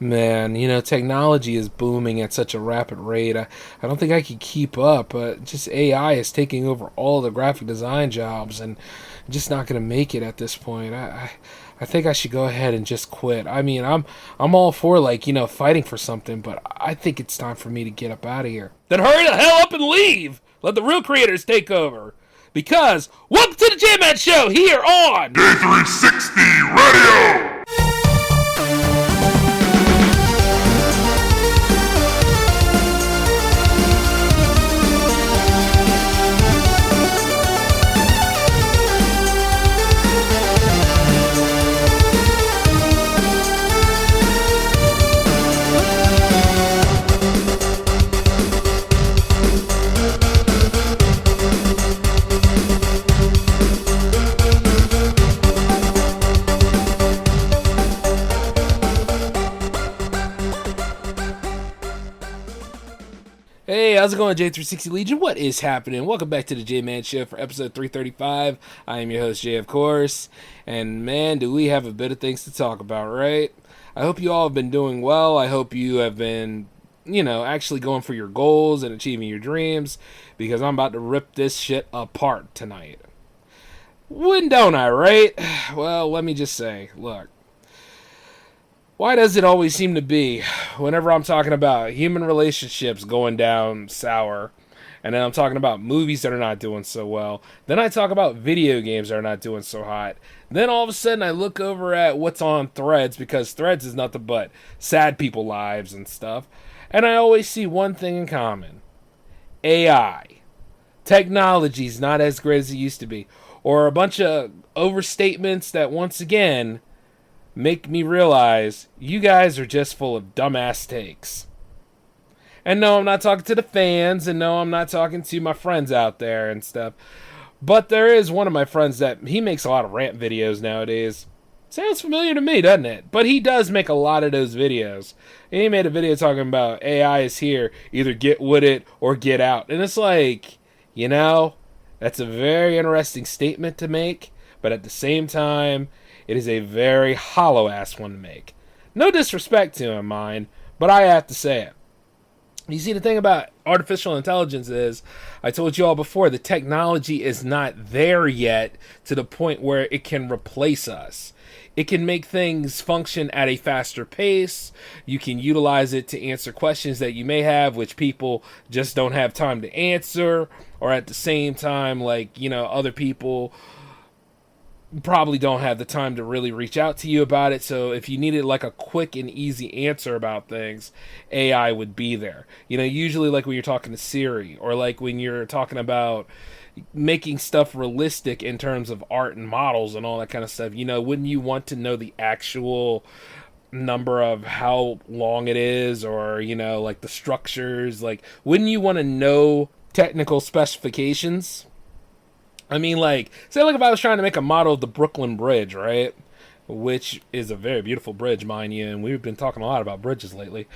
Man, technology is booming at such a rapid rate. I don't think I could keep up, but just AI is taking over all the graphic design jobs and I'm just not going to make it at this point. I think I should go ahead and just quit. I mean, I'm all for fighting for something, but I think it's time for me to get up out of here. Then hurry the hell up and leave. Let the real creators take over. Because welcome to the J-Man Show here on J360 Radio. Hey, how's it going, J360 Legion? What is happening? Welcome back to the J-Man Show for episode 335. I am your host, Jay, of course. And man, do we have a bit of things to talk about, right? I hope you all have been doing well. I hope you have been, actually going for your goals and achieving your dreams. Because I'm about to rip this shit apart tonight. Wouldn't don't I, right? Well, let me just say, look. Why does it always seem to be, whenever I'm talking about human relationships going down sour, and then I'm talking about movies that are not doing so well, then I talk about video games that are not doing so hot, then all of a sudden I look over at what's on Threads, because Threads is nothing but sad people lives and stuff, and I always see one thing in common. AI. Technology's not as great as it used to be. Or a bunch of overstatements that, once again, make me realize you guys are just full of dumbass takes. And no, I'm not talking to the fans, and no, I'm not talking to my friends out there and stuff. But there is one of my friends that he makes a lot of rant videos nowadays. Sounds familiar to me, doesn't it? But he does make a lot of those videos. And he made a video talking about AI is here, either get with it or get out. And it's like, that's a very interesting statement to make, but at the same time, it is a very hollow-ass one to make. No disrespect to him, mind, but I have to say it. You see, the thing about artificial intelligence is, I told you all before, the technology is not there yet to the point where it can replace us. It can make things function at a faster pace. You can utilize it to answer questions that you may have, which people just don't have time to answer, or at the same time, other people probably don't have the time to really reach out to you about it. So if you needed a quick and easy answer about things, AI would be there. Usually when you're talking to Siri, or when you're talking about making stuff realistic in terms of art and models and all that kind of stuff, wouldn't you want to know the actual number of how long it is, or the structures? Wouldn't you want to know technical specifications? I mean, say if I was trying to make a model of the Brooklyn Bridge, right? Which is a very beautiful bridge, mind you, and we've been talking a lot about bridges lately.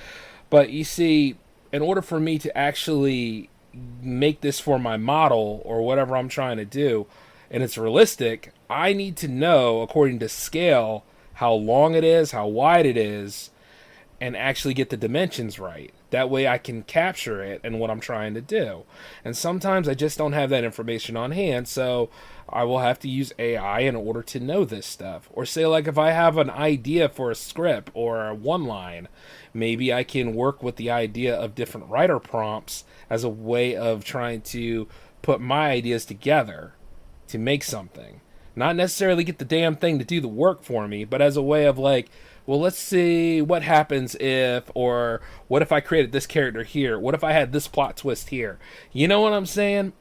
But you see, in order for me to actually make this for my model, or whatever I'm trying to do, and it's realistic, I need to know, according to scale, how long it is, how wide it is, and actually get the dimensions right. That way I can capture it and what I'm trying to do. And sometimes I just don't have that information on hand, so I will have to use AI in order to know this stuff. Or say if I have an idea for a script or a one line, maybe I can work with the idea of different writer prompts as a way of trying to put my ideas together to make something. Not necessarily get the damn thing to do the work for me, but as a way of well, let's see what happens if, or what if I created this character here? What if I had this plot twist here? You know what I'm saying?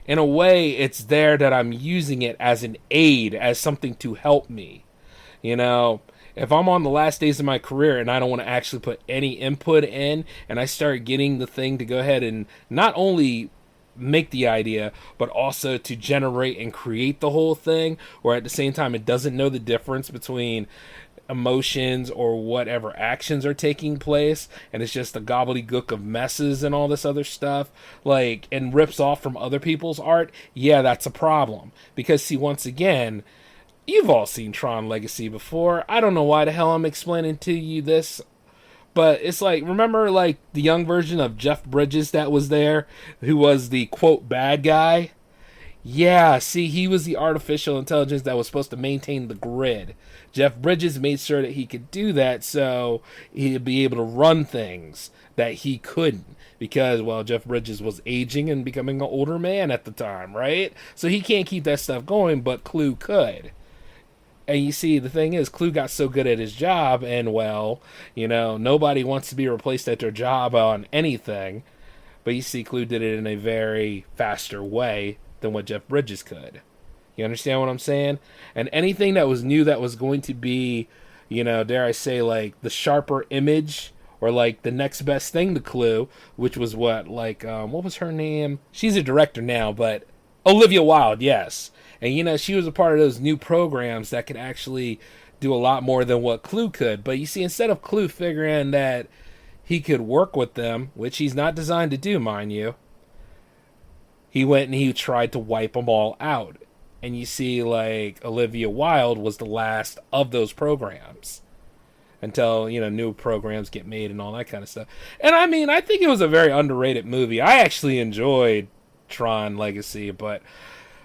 In a way, it's there that I'm using it as an aid, as something to help me. If I'm on the last days of my career and I don't want to actually put any input in, and I start getting the thing to go ahead and not only make the idea, but also to generate and create the whole thing, or at the same time it doesn't know the difference between emotions or whatever actions are taking place, and it's just a gobbledygook of messes and all this other stuff, and rips off from other people's art, yeah, that's a problem. Because see, once again, you've all seen Tron Legacy before. I don't know why the hell I'm explaining to you this But it's like, remember like the young version of Jeff Bridges that was there, who was the quote bad guy? Yeah, see, he was the artificial intelligence that was supposed to maintain the grid. Jeff Bridges made sure that he could do that so he'd be able to run things that he couldn't. Because, well, Jeff Bridges was aging and becoming an older man at the time, right? So he can't keep that stuff going, but Clue could. And you see, the thing is, Clue got so good at his job, and well, nobody wants to be replaced at their job on anything. But you see, Clue did it in a very faster way than what Jeff Bridges could. You understand what I'm saying? And anything that was new that was going to be, dare I say, like the sharper image or like the next best thing to Clue, which was what was her name? She's a director now, but Olivia Wilde, yes. And she was a part of those new programs that could actually do a lot more than what Clue could. But you see, instead of Clue figuring that he could work with them, which he's not designed to do, mind you, he went and he tried to wipe them all out. And you see, like, Olivia Wilde was the last of those programs. Until, new programs get made and all that kind of stuff. And I mean, I think it was a very underrated movie. I actually enjoyed Tron Legacy, but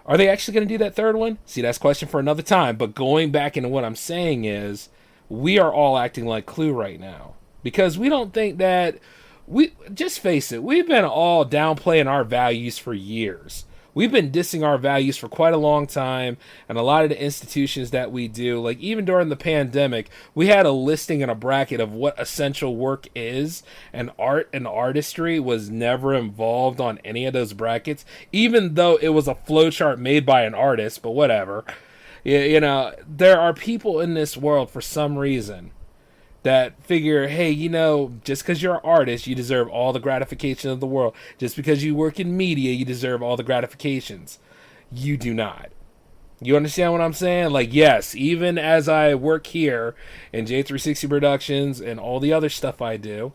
are they actually going to do that third one? See, that's a question for another time. But going back into what I'm saying is, we are all acting like Clue right now. Because we don't think that... just face it, we've been all downplaying our values for years. We've been dissing our values for quite a long time, and a lot of the institutions that we do, like even during the pandemic, we had a listing and a bracket of what essential work is, and art and artistry was never involved on any of those brackets, even though it was a flowchart made by an artist, but whatever. There are people in this world for some reason that figure, hey, just because you're an artist, you deserve all the gratification of the world. Just because you work in media, you deserve all the gratifications. You do not. You understand what I'm saying? Like, yes, even as I work here in J360 Productions and all the other stuff I do,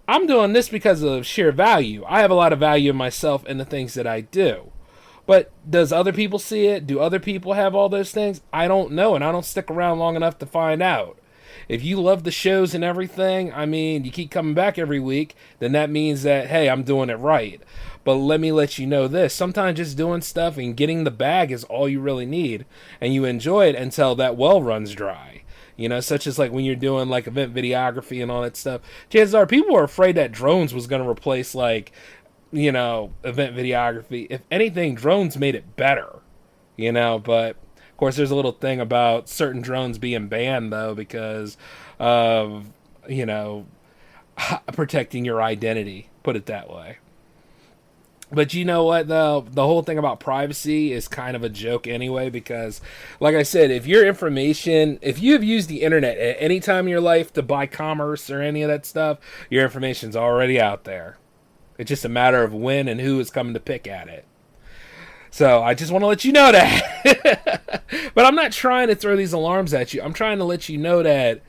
I'm doing this because of sheer value. I have a lot of value in myself and the things that I do. But does other people see it? Do other people have all those things? I don't know, and I don't stick around long enough to find out. If you love the shows and everything, I mean, you keep coming back every week, then that means that, hey, I'm doing it right. But let me let you know this. Sometimes just doing stuff and getting the bag is all you really need. And you enjoy it until that well runs dry. Such as like when you're doing like event videography and all that stuff. Chances are people were afraid that drones was going to replace like, event videography. If anything, drones made it better. But... Of course, there's a little thing about certain drones being banned, though, because of, protecting your identity, put it that way. But you know what, though? The whole thing about privacy is kind of a joke anyway, because, like I said, if your information, if you have used the internet at any time in your life to buy commerce or any of that stuff, your information's already out there. It's just a matter of when and who is coming to pick at it. So I just want to let you know that. But I'm not trying to throw these alarms at you. I'm trying to let you know that,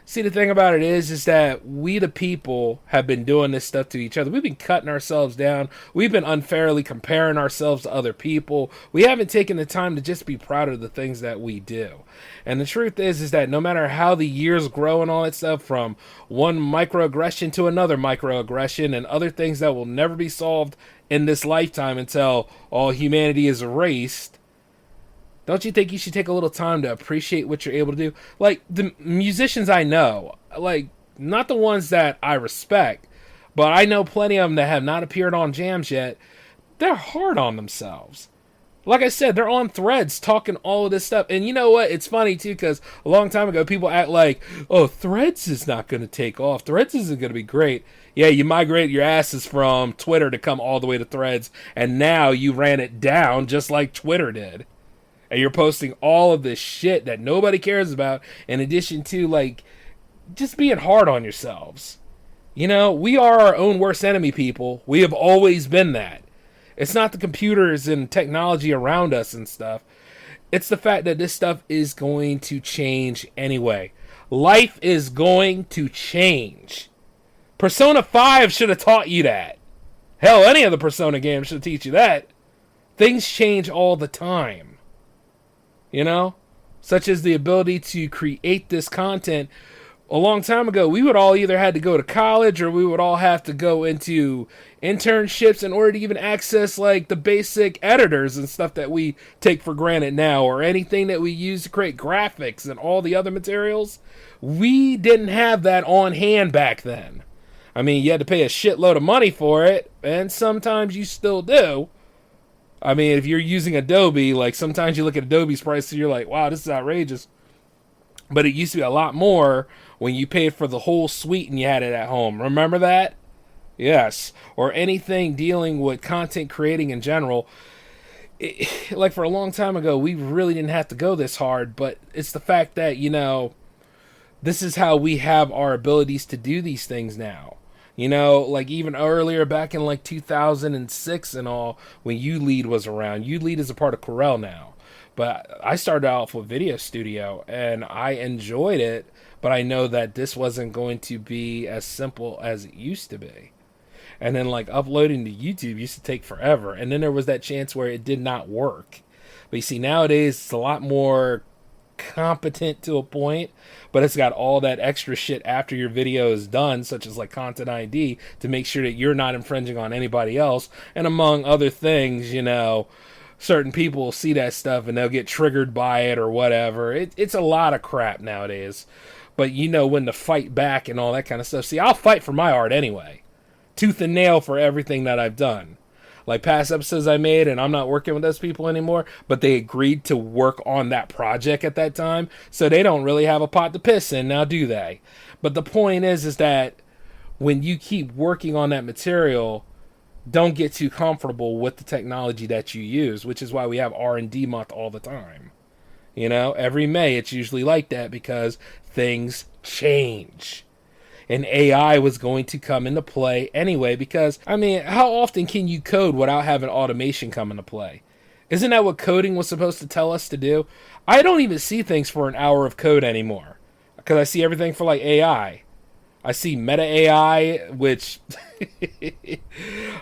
see, the thing about it is that we the people have been doing this stuff to each other. We've been cutting ourselves down. We've been unfairly comparing ourselves to other people. We haven't taken the time to just be proud of the things that we do. And the truth is that no matter how the years grow and all that stuff, from one microaggression to another microaggression and other things that will never be solved in this lifetime until all humanity is erased, don't you think you should take a little time to appreciate what you're able to do? Like, the musicians I know, like, not the ones that I respect, but I know plenty of them that have not appeared on jams yet. They're hard on themselves. Like I said, they're on Threads talking all of this stuff. And you know what? It's funny, too, because a long time ago, people act like, oh, Threads is not going to take off. Threads isn't going to be great. Yeah, you migrate your asses from Twitter to come all the way to Threads, and now you ran it down just like Twitter did. And you're posting all of this shit that nobody cares about, in addition to, like, just being hard on yourselves. We are our own worst enemy, people. We have always been that. It's not the computers and technology around us and stuff. It's the fact that this stuff is going to change anyway. Life is going to change. Persona 5 should have taught you that. Hell, any of the Persona games should teach you that. Things change all the time. Such as the ability to create this content a long time ago, we would all either had to go to college or we would all have to go into internships in order to even access like the basic editors and stuff that we take for granted now, or anything that we use to create graphics and all the other materials. We didn't have that on hand back then. I mean, you had to pay a shitload of money for it, and sometimes you still do. I mean, if you're using Adobe, like sometimes you look at Adobe's price and you're like, wow, this is outrageous. But it used to be a lot more when you paid for the whole suite and you had it at home. Remember that? Yes. Or anything dealing with content creating in general. Like for a long time ago, we really didn't have to go this hard, but it's the fact that, this is how we have our abilities to do these things now. Like even earlier back in like 2006 and all, when ULead was around. ULead is a part of Corel now. But I started off with Video Studio, and I enjoyed it, but I know that this wasn't going to be as simple as it used to be. And then, like, uploading to YouTube used to take forever, and then there was that chance where it did not work. But you see, nowadays, it's a lot more competent to a point, but it's got all that extra shit after your video is done, such as, like, Content ID, to make sure that you're not infringing on anybody else, and among other things, certain people will see that stuff and they'll get triggered by it or whatever. It's a lot of crap nowadays. But you know when to fight back and all that kind of stuff. See, I'll fight for my art anyway. Tooth and nail for everything that I've done. Like past episodes I made, and I'm not working with those people anymore, but they agreed to work on that project at that time. So they don't really have a pot to piss in now, do they? But the point is that when you keep working on that material, don't get too comfortable with the technology that you use, which is why we have R&D month all the time. Every May it's usually like that because things change. And AI was going to come into play anyway because, I mean, how often can you code without having automation come into play? Isn't that what coding was supposed to tell us to do? I don't even see things for an hour of code anymore because I see everything for like AI. I see Meta AI, which...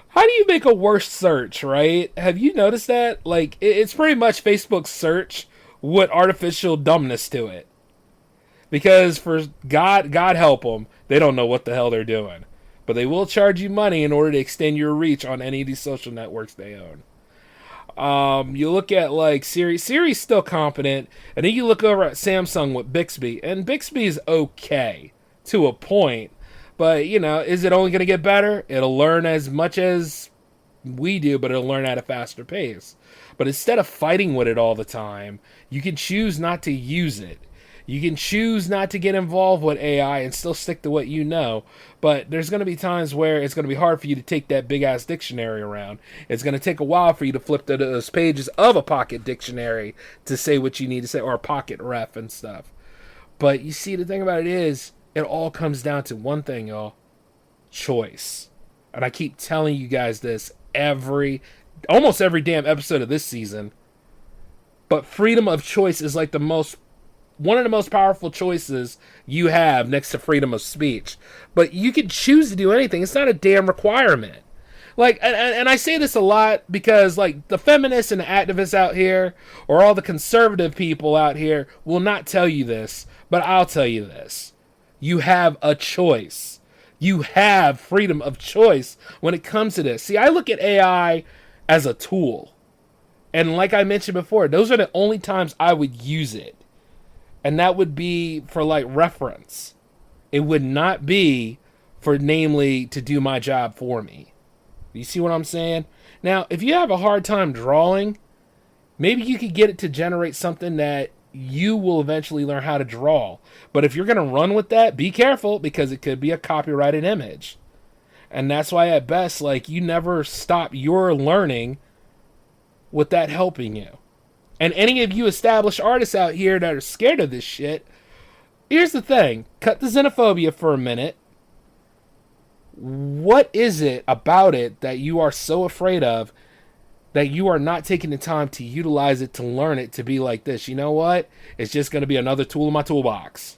How do you make a worse search, right? Have you noticed that? Like, it's pretty much Facebook's search with artificial dumbness to it. Because for God help them, they don't know what the hell they're doing. But they will charge you money in order to extend your reach on any of these social networks they own. You look at like Siri. Siri's still competent. And then you look over at Samsung with Bixby. And Bixby is okay to a point. But, is it only going to get better? It'll learn as much as we do, but it'll learn at a faster pace. But instead of fighting with it all the time, you can choose not to use it. You can choose not to get involved with AI and still stick to what you know. But there's going to be times where it's going to be hard for you to take that big-ass dictionary around. It's going to take a while for you to flip those pages of a pocket dictionary to say what you need to say, or a pocket ref and stuff. But you see, the thing about it is, it all comes down to one thing, y'all. Choice. And I keep telling you guys this almost every damn episode of this season. But freedom of choice is like one of the most powerful choices you have next to freedom of speech. But you can choose to do anything. It's not a damn requirement. Like, and I say this a lot because, like, the feminists and the activists out here, or all the conservative people out here, will not tell you this. But I'll tell you this. You have a choice. You have freedom of choice when it comes to this. See, I look at AI as a tool. And like I mentioned before, those are the only times I would use it. And that would be for, like, reference. It would not be for, namely, to do my job for me. You see what I'm saying? Now, if you have a hard time drawing, maybe you could get it to generate something that you will eventually learn how to draw. But if you're going to run with that, be careful, because it could be a copyrighted image. And that's why at best, like, you never stop your learning with that helping you. And any of you established artists out here that are scared of this shit, here's the thing. Cut the xenophobia for a minute. What is it about it that you are so afraid of that you are not taking the time to utilize it, to learn it, to be like this? You know what? It's just going to be another tool in my toolbox.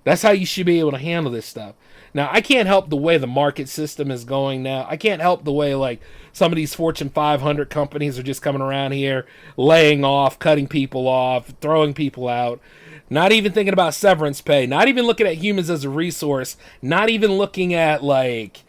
That's how you should be able to handle this stuff. Now, I can't help the way the market system is going now. I can't help the way, like, some of these Fortune 500 companies are just coming around here, laying off, cutting people off, throwing people out. Not even thinking about severance pay. Not even looking at humans as a resource. Not even looking at, like,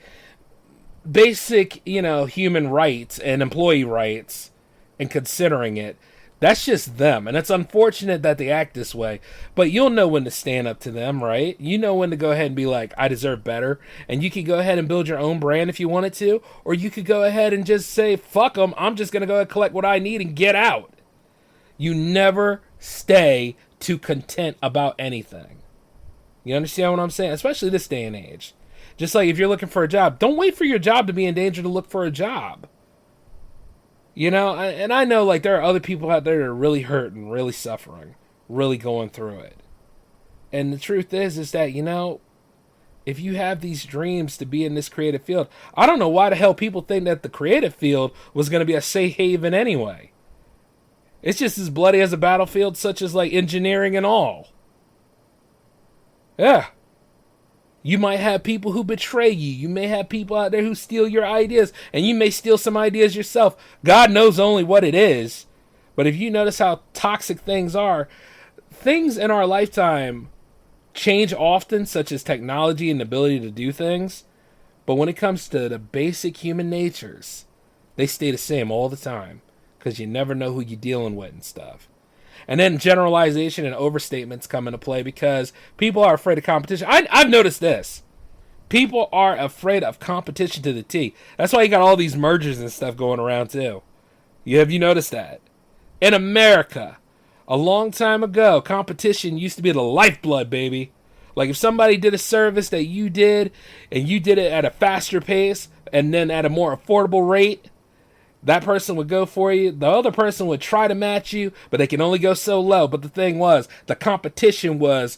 basic, human rights and employee rights and considering it. That's just them. And it's unfortunate that they act this way. But you'll know when to stand up to them, right? You know when to go ahead and be like, I deserve better. And you could go ahead and build your own brand if you wanted to. Or you could go ahead and just say, fuck them. I'm just going to go ahead and collect what I need and get out. You never stay too content about anything. You understand what I'm saying? Especially this day and age. Just like if you're looking for a job, don't wait for your job to be in danger to look for a job. And I know, like, there are other people out there that are really hurting, really suffering, really going through it. And the truth is that, if you have these dreams to be in this creative field, I don't know why the hell people think that the creative field was going to be a safe haven anyway. It's just as bloody as a battlefield, such as, like, engineering and all. Yeah. You might have people who betray you. You may have people out there who steal your ideas. And you may steal some ideas yourself. God knows only what it is. But if you notice how toxic things are, things in our lifetime change often, such as technology and the ability to do things. But when it comes to the basic human natures, they stay the same all the time. Because you never know who you're dealing with and stuff. And then generalization and overstatements come into play because people are afraid of competition. I've noticed this. People are afraid of competition to the T. That's why you got all these mergers and stuff going around too. Have you noticed that? In America, a long time ago, competition used to be the lifeblood, baby. Like if somebody did a service that you did and you did it at a faster pace and then at a more affordable rate, that person would go for you. The other person would try to match you, but they can only go so low. But the thing was, the competition was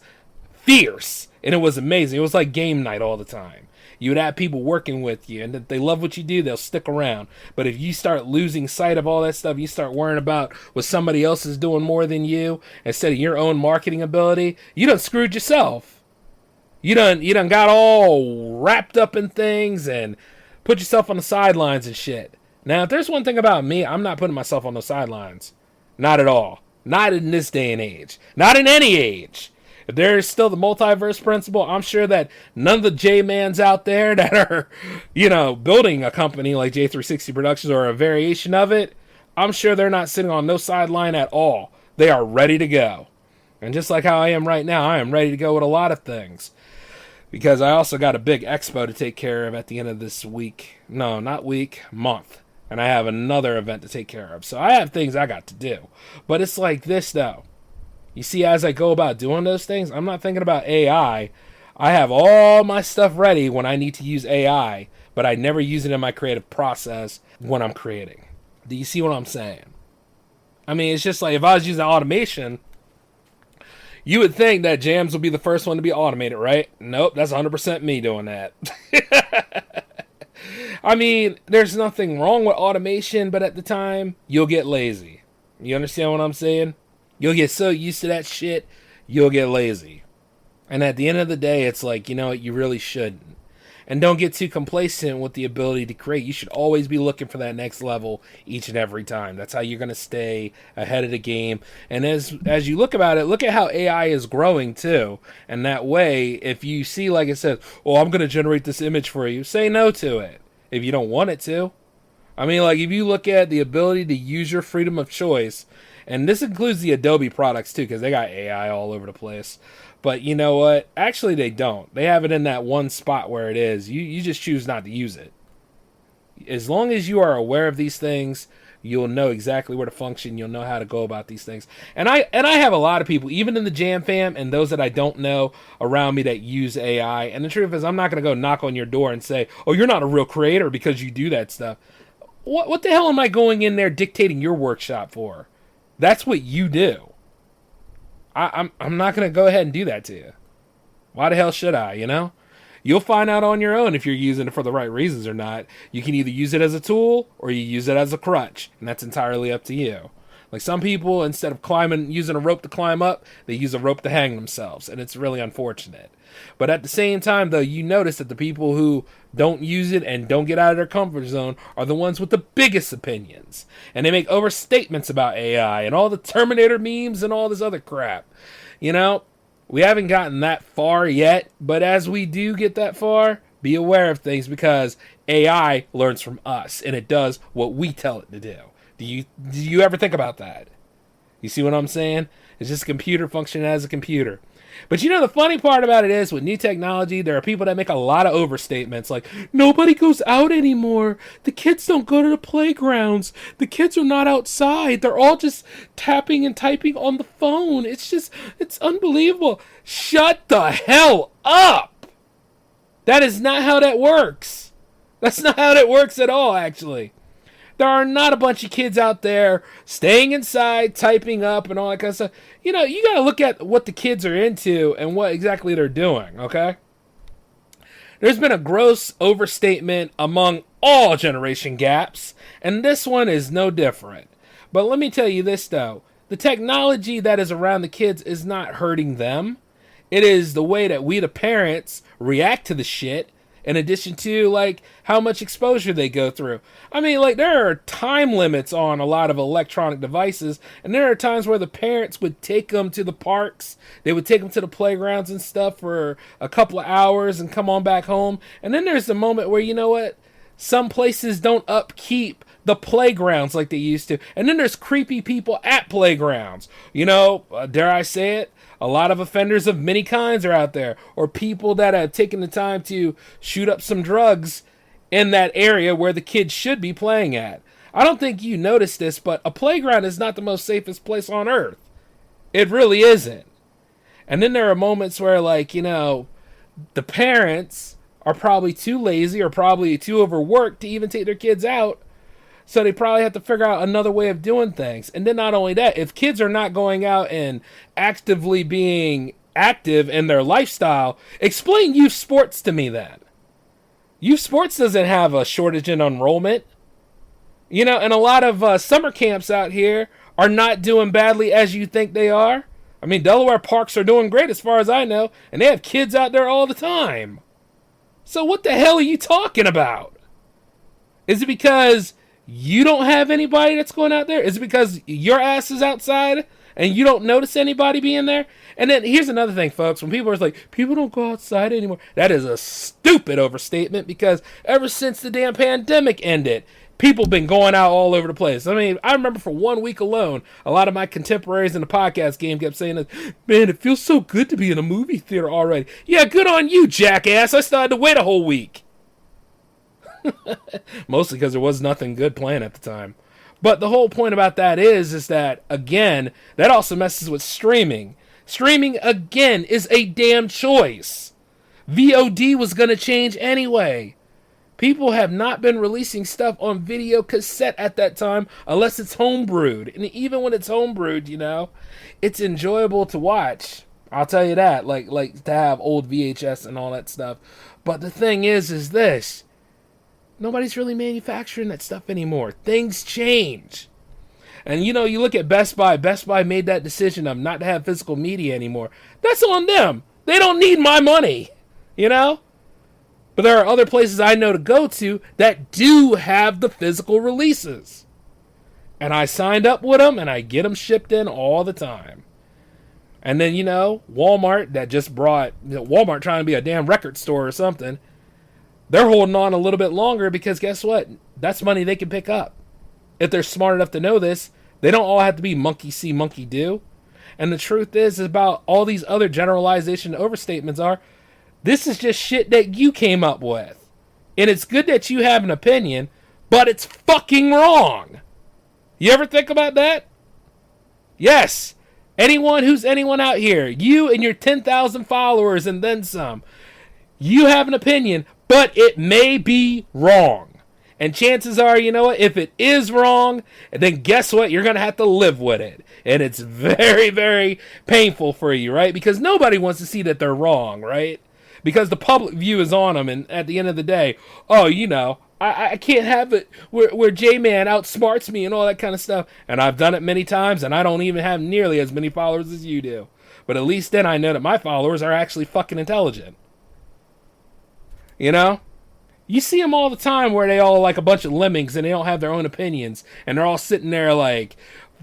fierce, and it was amazing. It was like game night all the time. You would have people working with you, and if they love what you do, they'll stick around. But if you start losing sight of all that stuff, you start worrying about what somebody else is doing more than you, instead of your own marketing ability, you done screwed yourself. You done got all wrapped up in things and put yourself on the sidelines and shit. Now, if there's one thing about me, I'm not putting myself on the sidelines. Not at all. Not in this day and age. Not in any age. If there's still the multiverse principle, I'm sure that none of the J-Mans out there that are, building a company like J360 Productions or a variation of it, I'm sure they're not sitting on no sideline at all. They are ready to go. And just like how I am right now, I am ready to go with a lot of things. Because I also got a big expo to take care of at the end of this week. No, not week, month. And I have another event to take care of. So I have things I got to do. But it's like this, though. You see, as I go about doing those things, I'm not thinking about AI. I have all my stuff ready when I need to use AI, but I never use it in my creative process when I'm creating. Do you see what I'm saying? I mean, it's just like if I was using automation, you would think that jams would be the first one to be automated, right? Nope, that's 100% me doing that. I mean, there's nothing wrong with automation, but at the time, you'll get lazy. You understand what I'm saying? You'll get so used to that shit, you'll get lazy. And at the end of the day, it's like, you really shouldn't. And don't get too complacent with the ability to create. You should always be looking for that next level each and every time. That's how you're going to stay ahead of the game. And as you look about it, look at how AI is growing too. And that way, if you see, like it says, well, I'm going to generate this image for you, say no to it if you don't want it to. I mean, like if you look at the ability to use your freedom of choice, and this includes the Adobe products too, because they got AI all over the place. But you know what? Actually, they don't. They have it in that one spot where it is. You just choose not to use it. As long as you are aware of these things, you'll know exactly where to function. You'll know how to go about these things. And I have a lot of people, even in the Jam Fam, and those that I don't know around me that use AI. And the truth is, I'm not going to go knock on your door and say, oh, you're not a real creator because you do that stuff. What the hell am I going in there dictating your workshop for? That's what you do. I'm not going to go ahead and do that to you. Why the hell should I, You'll find out on your own if you're using it for the right reasons or not. You can either use it as a tool or you use it as a crutch, and that's entirely up to you. Like some people, instead of using a rope to climb up, they use a rope to hang themselves, and it's really unfortunate. But at the same time, though, you notice that the people who don't use it and don't get out of their comfort zone are the ones with the biggest opinions. And they make overstatements about AI and all the Terminator memes and all this other crap. You know, we haven't gotten that far yet, but as we do get that far, be aware of things because AI learns from us and it does what we tell it to do. Do you ever think about that? You see what I'm saying? It's just a computer functioning as a computer. But you know, the funny part about it is with new technology, there are people that make a lot of overstatements like, nobody goes out anymore. The kids don't go to the playgrounds. The kids are not outside. They're all just tapping and typing on the phone. It's unbelievable. Shut the hell up. That is not how that works. That's not how that works at all, actually. There are not a bunch of kids out there staying inside, typing up, and all that kind of stuff. You know, you got to look at what the kids are into and what exactly they're doing, okay? There's been a gross overstatement among all generation gaps, and this one is no different. But let me tell you this, though. The technology that is around the kids is not hurting them. It is the way that we, the parents, react to the shit, in addition to, like, how much exposure they go through. I mean, like, there are time limits on a lot of electronic devices, and there are times where the parents would take them to the parks, they would take them to the playgrounds and stuff for a couple of hours and come on back home. And then there's the moment where, you know what, some places don't upkeep the playgrounds like they used to. And then there's creepy people at playgrounds. You know, dare I say it? A lot of offenders of many kinds are out there, or people that have taken the time to shoot up some drugs in that area where the kids should be playing at. I don't think you noticed this, but a playground is not the most safest place on earth. It really isn't. And then there are moments where, like, you know, the parents are probably too lazy or probably too overworked to even take their kids out. So they probably have to figure out another way of doing things. And then not only that, if kids are not going out and actively being active in their lifestyle, explain youth sports to me then. Youth sports doesn't have a shortage in enrollment. You know, and a lot of summer camps out here are not doing badly as you think they are. I mean, Delaware parks are doing great as far as I know, and they have kids out there all the time. So what the hell are you talking about? Is it because you don't have anybody that's going out there? Is it because your ass is outside and you don't notice anybody being there? And then here's another thing, folks. When people are like, people don't go outside anymore, that is a stupid overstatement because ever since the damn pandemic ended, people have been going out all over the place. I mean, I remember for 1 week alone, a lot of my contemporaries in the podcast game kept saying, man, it feels so good to be in a movie theater already. Yeah, good on you, jackass. I still had to wait a whole week. Mostly because there was nothing good playing at the time. But the whole point about that is that, again, that also messes with streaming. Streaming, again, is a damn choice. VOD was going to change anyway. People have not been releasing stuff on video cassette at that time unless it's homebrewed. And even when it's homebrewed, you know, it's enjoyable to watch. I'll tell you that. Like to have old VHS and all that stuff. But the thing is this. Nobody's really manufacturing that stuff anymore. Things change. And, you know, you look at Best Buy. Best Buy made that decision of not to have physical media anymore. That's on them. They don't need my money, you know? But there are other places I know to go to that do have the physical releases. And I signed up with them, and I get them shipped in all the time. And then, you know, Walmart that just brought... Walmart trying to be a damn record store or something... They're holding on a little bit longer because guess what? That's money they can pick up. If they're smart enough to know this, they don't all have to be monkey see, monkey do. And the truth is about all these other generalization overstatements are, this is just shit that you came up with. And it's good that you have an opinion, but it's fucking wrong. You ever think about that? Yes. Anyone who's anyone out here, you and your 10,000 followers and then some, you have an opinion, but it may be wrong. And chances are, you know what, if it is wrong, then guess what? You're going to have to live with it. And it's very, very painful for you, right? Because nobody wants to see that they're wrong, right? Because the public view is on them. And at the end of the day, oh, you know, I can't have it where J-Man outsmarts me and all that kind of stuff. And I've done it many times, and I don't even have nearly as many followers as you do. But at least then I know that my followers are actually fucking intelligent. You know? You see them all the time where they all like a bunch of lemmings and they don't have their own opinions. And they're all sitting there like,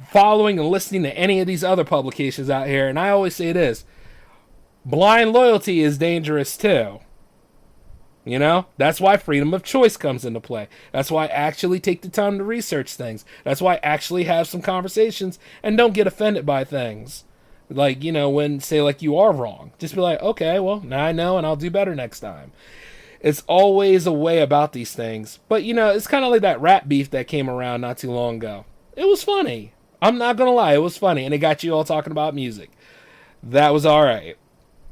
following and listening to any of these other publications out here, and I always say this, blind loyalty is dangerous too. You know, that's why freedom of choice comes into play. That's why I actually take the time to research things. That's why I actually have some conversations and don't get offended by things. Like, you know, when, say, like, you are wrong. Just be like, okay, well, now I know and I'll do better next time. It's always a way about these things. But, you know, it's kind of like that rap beef that came around not too long ago. It was funny. I'm not going to lie. It was funny. And it got you all talking about music. That was all right.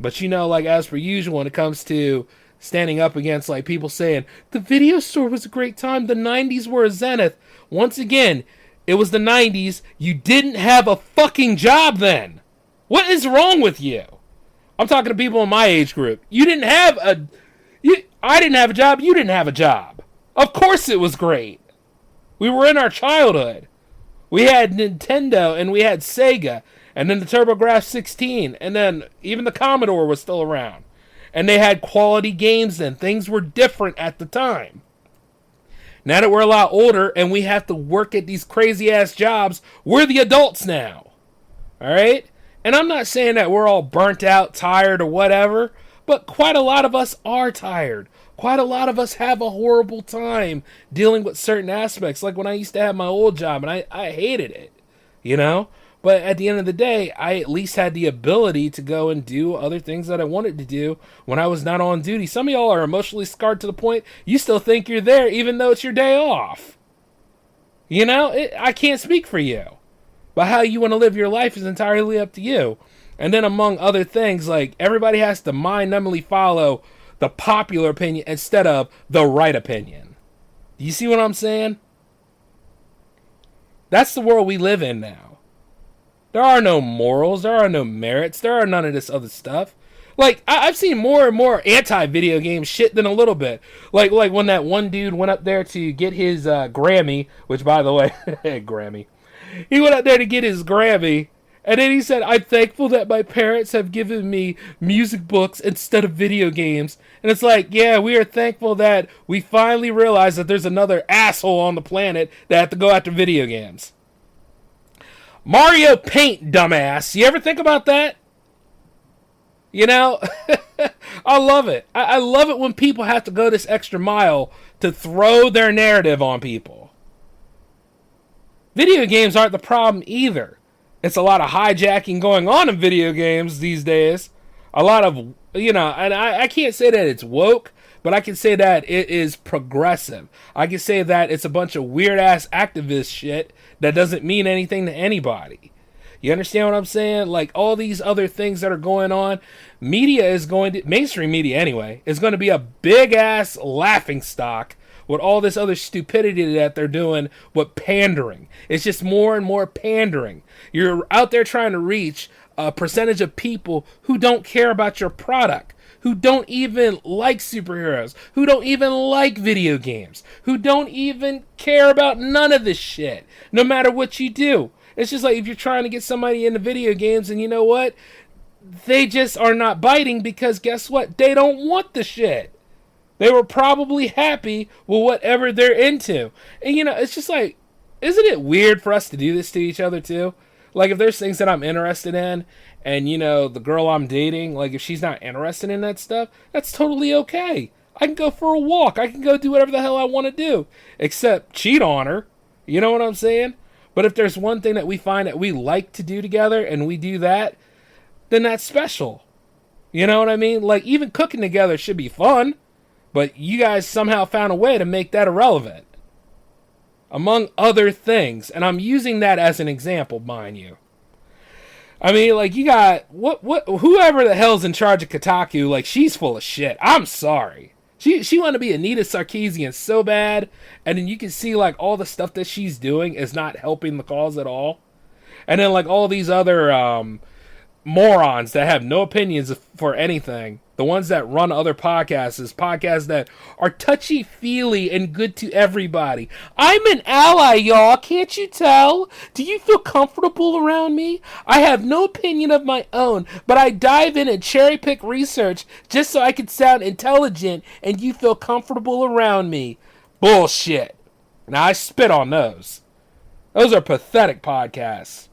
But, you know, like, as per usual, when it comes to standing up against, like, people saying, the video store was a great time, the 90s were a zenith. Once again, it was the 90s. You didn't have a fucking job then. What is wrong with you? I'm talking to people in my age group. You didn't have a... I didn't have a job, you didn't have a job. Of course it was great. We were in our childhood. We had Nintendo, and we had Sega, and then the TurboGrafx 16, and then even the Commodore was still around. And they had quality games then. Things were different at the time. Now that we're a lot older and we have to work at these crazy-ass jobs, we're the adults now. Alright? And I'm not saying that we're all burnt out, tired, or whatever, but quite a lot of us are tired. Quite a lot of us have a horrible time dealing with certain aspects. Like when I used to have my old job, and I hated it. You know? But at the end of the day, I at least had the ability to go and do other things that I wanted to do when I was not on duty. Some of y'all are emotionally scarred to the point you still think you're there even though it's your day off. You know, I can't speak for you. But how you want to live your life is entirely up to you. And then among other things, like everybody has to mind-numbingly follow the popular opinion instead of the right opinion. Do you see what I'm saying? That's the world we live in now. There are no morals. There are no merits. There are none of this other stuff. Like, I've seen more and more anti-video game shit than a little bit. Like when that one dude went up there to get his Grammy, which, by the way, Grammy. He went up there to get his Grammy, and then he said, I'm thankful that my parents have given me music books instead of video games. And it's like, yeah, we are thankful that we finally realized that there's another asshole on the planet that have to go after video games. Mario Paint, dumbass. You ever think about that? You know? I love it. I love it when people have to go this extra mile to throw their narrative on people. Video games aren't the problem either. It's a lot of hijacking going on in video games these days. A lot of, you know, and I can't say that it's woke, but I can say that it is progressive. I can say that it's a bunch of weird-ass activist shit that doesn't mean anything to anybody. You understand what I'm saying? Like, all these other things that are going on, media is going to, mainstream media anyway, is going to be a big-ass laughingstock with all this other stupidity that they're doing with pandering. It's just more and more pandering. You're out there trying to reach a percentage of people who don't care about your product, who don't even like superheroes, who don't even like video games, who don't even care about none of this shit, no matter what you do. It's just like if you're trying to get somebody into video games and you know what? They just are not biting because guess what? They don't want the shit. They were probably happy with whatever they're into. And you know, it's just like, isn't it weird for us to do this to each other too? Like if there's things that I'm interested in and you know, the girl I'm dating, like if she's not interested in that stuff, that's totally okay. I can go for a walk. I can go do whatever the hell I want to do. Except cheat on her. You know what I'm saying? But if there's one thing that we find that we like to do together and we do that, then that's special. You know what I mean? Like even cooking together should be fun. But you guys somehow found a way to make that irrelevant. Among other things. And I'm using that as an example, mind you. I mean, like, you got... whoever the hell's in charge of Kotaku, like, she's full of shit. I'm sorry. She wanted to be Anita Sarkeesian so bad. And then you can see, like, all the stuff that she's doing is not helping the cause at all. And then, like, all these other morons that have no opinions for anything. The ones that run other podcasts is podcasts that are touchy-feely and good to everybody. I'm an ally, y'all. Can't you tell? Do you feel comfortable around me? I have no opinion of my own, but I dive in and cherry-pick research just so I can sound intelligent and you feel comfortable around me. Bullshit. Now, I spit on those. Those are pathetic podcasts.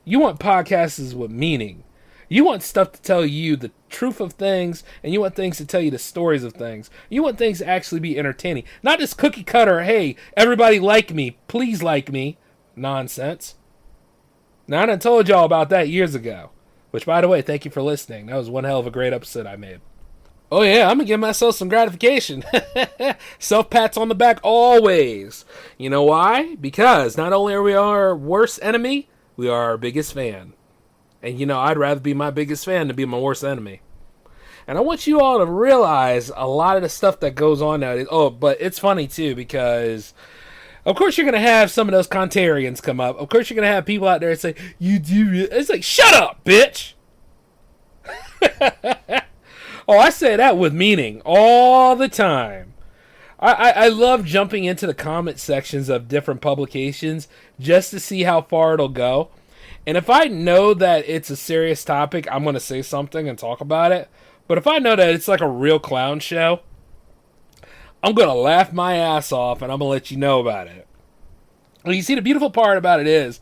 You want podcasts with meaning. You want stuff to tell you the truth of things, and you want things to tell you the stories of things. You want things to actually be entertaining. Not just cookie cutter, hey, everybody like me, please like me nonsense. Now, I done told y'all about that years ago. Which, by the way, thank you for listening. That was one hell of a great episode I made. Oh yeah, I'm going to give myself some gratification. Self pats on the back always. You know why? Because not only are we our worst enemy, we are our biggest fan. And you know, I'd rather be my biggest fan than be my worst enemy. And I want you all to realize a lot of the stuff that goes on nowadays. Oh, but it's funny too, because of course you're going to have some of those contrarians come up. Of course you're going to have people out there say, you do. It's like, shut up, bitch. Oh, I say that with meaning all the time. I love jumping into the comment sections of different publications just to see how far it'll go. And if I know that it's a serious topic, I'm going to say something and talk about it. But if I know that it's like a real clown show, I'm going to laugh my ass off and I'm going to let you know about it. And you see, the beautiful part about it is,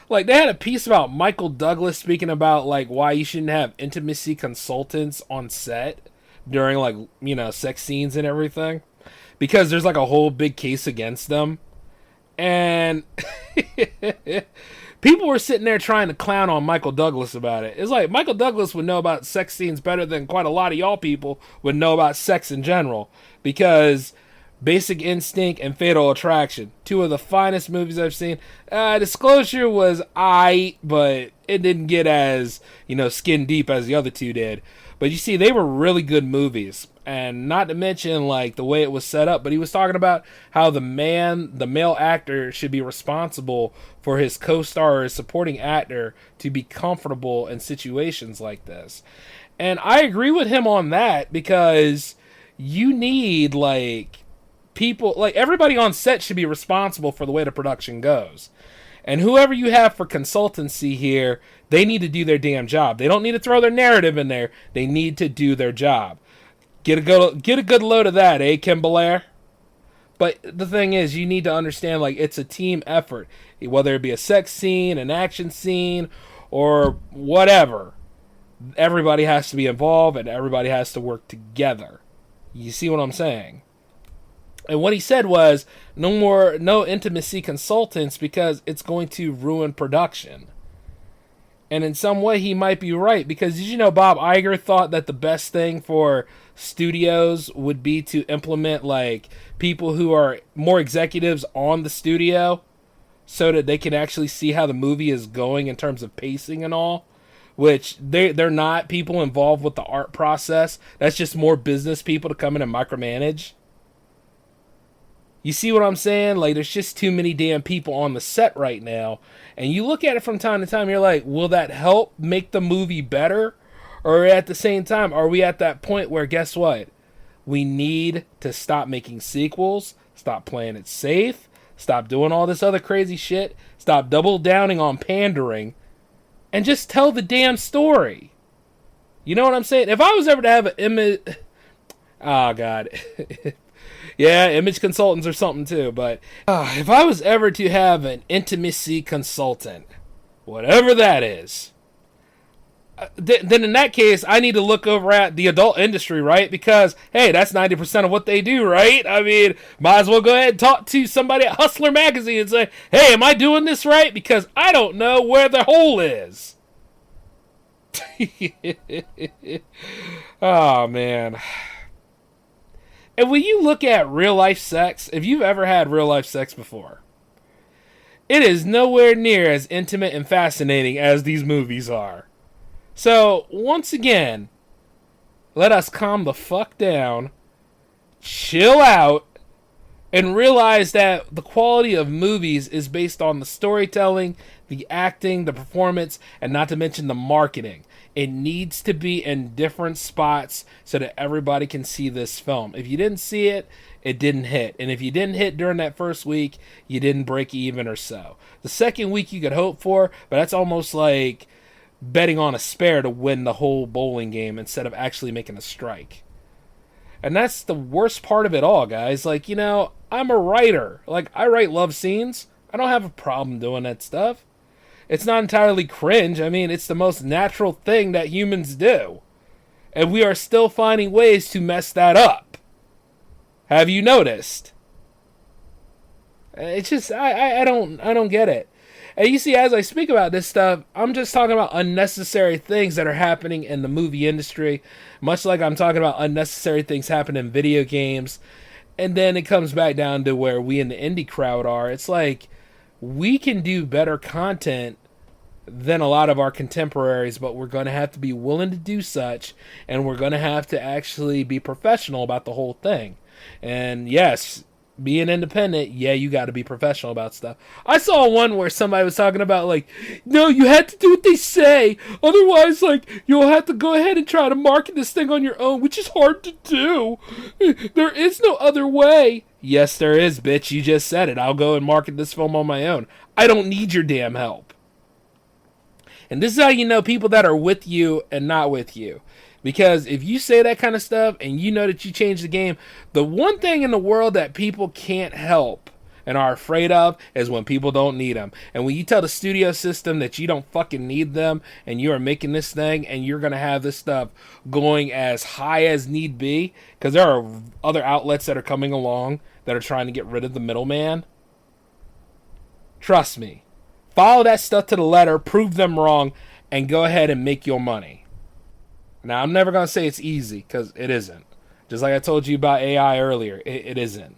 like, they had a piece about Michael Douglas speaking about, like, why you shouldn't have intimacy consultants on set during, like, you know, sex scenes and everything. Because there's, like, a whole big case against them. And people were sitting there trying to clown on Michael Douglas about it. It's like, Michael Douglas would know about sex scenes better than quite a lot of y'all people would know about sex in general. Because Basic Instinct and Fatal Attraction, two of the finest movies I've seen. Disclosure was aight, but it didn't get as, you know, skin deep as the other two did. But you see, they were really good movies. And not to mention, like, the way it was set up. But he was talking about how the male actor, should be responsible for his co-star or his supporting actor to be comfortable in situations like this. And I agree with him on that, because you need, like, people, like, everybody on set should be responsible for the way the production goes. And whoever you have for consultancy here, they need to do their damn job. They don't need to throw their narrative in there. They need to do their job. Get a good load of that, eh, Kim Belair? But the thing is, you need to understand, like, it's a team effort. Whether it be a sex scene, an action scene, or whatever. Everybody has to be involved, and everybody has to work together. You see what I'm saying? And what he said was, no intimacy consultants, because it's going to ruin production. And in some way, he might be right, because did you know Bob Iger thought that the best thing for studios would be to implement, like, people who are more executives on the studio so that they can actually see how the movie is going in terms of pacing and all, which they're not people involved with the art process. That's just more business people to come in and micromanage. You see what I'm saying? Like, there's just too many damn people on the set right now. And you look at it from time to time, you're like, will that help make the movie better? Or at the same time, are we at that point where, guess what? We need to stop making sequels, stop playing it safe, stop doing all this other crazy shit, stop double downing on pandering, and just tell the damn story. You know what I'm saying? If I was ever to have an image... Oh, God. Yeah, image consultants or something too, but if I was ever to have an intimacy consultant, whatever that is, then in that case, I need to look over at the adult industry, right? Because, hey, that's 90% of what they do, right? I mean, might as well go ahead and talk to somebody at Hustler Magazine and say, hey, am I doing this right? Because I don't know where the hole is. Oh, man. And when you look at real life sex, if you've ever had real life sex before, it is nowhere near as intimate and fascinating as these movies are. So, once again, let us calm the fuck down, chill out, and realize that the quality of movies is based on the storytelling, the acting, the performance, and not to mention the marketing. It needs to be in different spots so that everybody can see this film. If you didn't see it, it didn't hit. And if you didn't hit during that first week, you didn't break even or so. The second week you could hope for, but that's almost like betting on a spare to win the whole bowling game instead of actually making a strike. And that's the worst part of it all, guys. Like, you know, I'm a writer. Like, I write love scenes. I don't have a problem doing that stuff. It's not entirely cringe. I mean, it's the most natural thing that humans do. And we are still finding ways to mess that up. Have you noticed? It's just I don't get it. And you see, as I speak about this stuff, I'm just talking about unnecessary things that are happening in the movie industry, much like I'm talking about unnecessary things happening in video games. And then it comes back down to where we in the indie crowd are. It's like we can do better content than a lot of our contemporaries, but we're going to have to be willing to do such, and we're going to have to actually be professional about the whole thing. And yes, being independent, yeah, you got to be professional about stuff. I saw one where somebody was talking about, like, no, you had to do what they say. Otherwise, like, you'll have to go ahead and try to market this thing on your own, which is hard to do. There is no other way. Yes, there is, bitch. You just said it. I'll go and market this film on my own. I don't need your damn help. And this is how you know people that are with you and not with you. Because if you say that kind of stuff and you know that you changed the game, the one thing in the world that people can't help and are afraid of is when people don't need them. And when you tell the studio system that you don't fucking need them and you are making this thing and you're going to have this stuff going as high as need be, because there are other outlets that are coming along that are trying to get rid of the middleman. Trust me. Follow that stuff to the letter, prove them wrong, and go ahead and make your money. Now, I'm never going to say it's easy, because it isn't. Just like I told you about AI earlier, it isn't.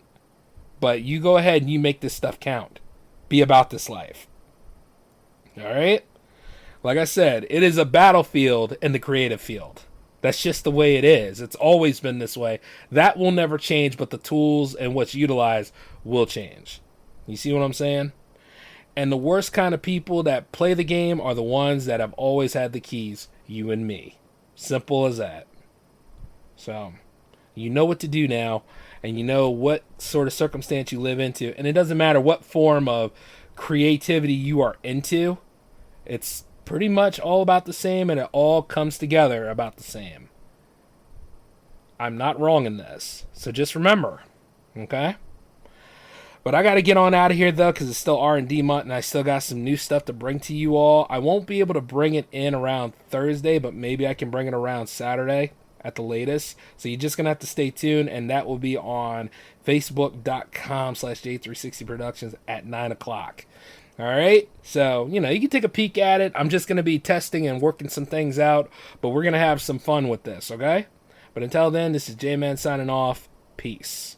But you go ahead and you make this stuff count. Be about this life. Alright? Like I said, it is a battlefield in the creative field. That's just the way it is. It's always been this way. That will never change, but the tools and what's utilized will change. You see what I'm saying? And the worst kind of people that play the game are the ones that have always had the keys. You and me. Simple as that. So, you know what to do now. And you know what sort of circumstance you live into. And it doesn't matter what form of creativity you are into. It's pretty much all about the same. And it all comes together about the same. I'm not wrong in this. So just remember. Okay? But I got to get on out of here, though, because it's still R&D month, and I still got some new stuff to bring to you all. I won't be able to bring it in around Thursday, but maybe I can bring it around Saturday at the latest. So you're just going to have to stay tuned, and that will be on Facebook.com/J360 Productions at 9 o'clock. All right? So, you can take a peek at it. I'm just going to be testing and working some things out, but we're going to have some fun with this, okay? But until then, this is J-Man signing off. Peace.